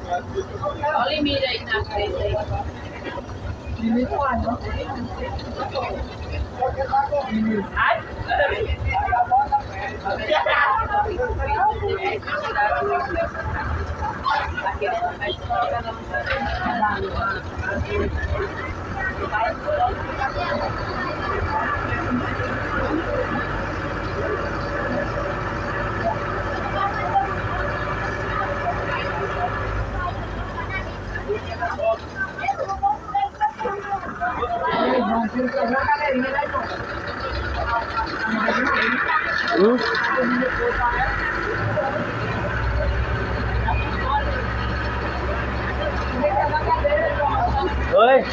Olha o limite aí na frente aí. Limite quanto? Ai, Oi?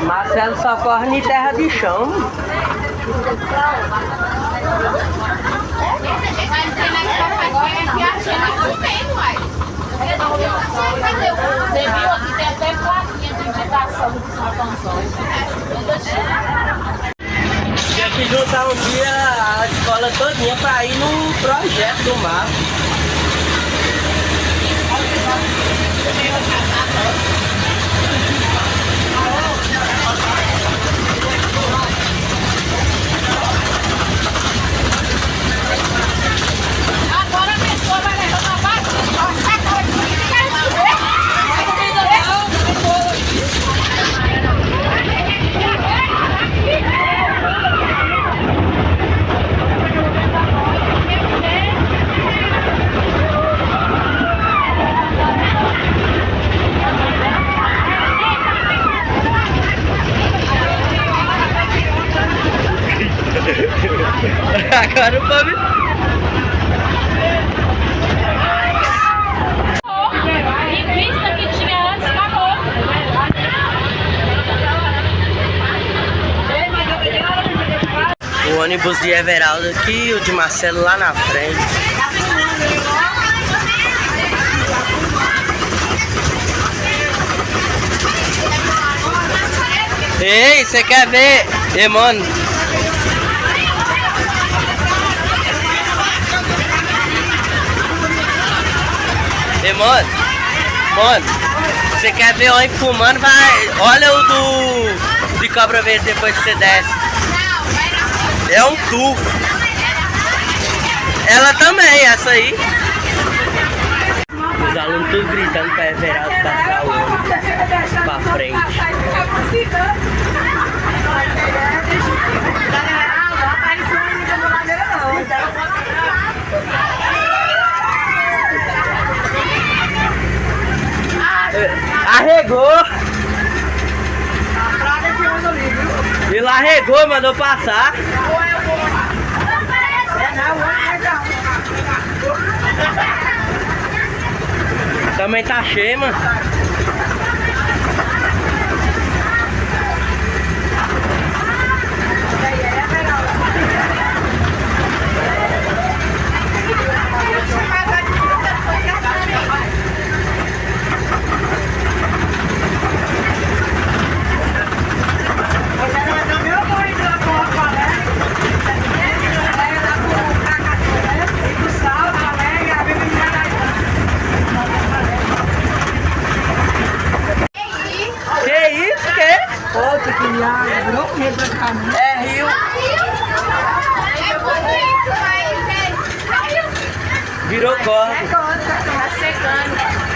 Marcelo só corre em terra de chão. Você viu aqui, tem até plaquinha de indicação de Santo Antônio. Tinha que juntar um dia a escola todinha para ir no projeto do mar. Agora a pessoa vai levar uma bacia. agora pra mim. E vista que tinha antes, acabou. O ônibus de Everaldo aqui e o de Marcelo lá na frente. Ei, você quer ver? Ei, mano. Ei, mano. Mano, você quer ver homem fumando? Vai. Olha o de Cobra Verde depois que você desce. É um tufo. Ela também, essa aí. Os alunos tudo gritando pra Everaldo passar o ônibus pra frente. Arregou! Ele arregou, mandou passar. Também tá cheio, mano. É rio. Virou corda. Tá secando.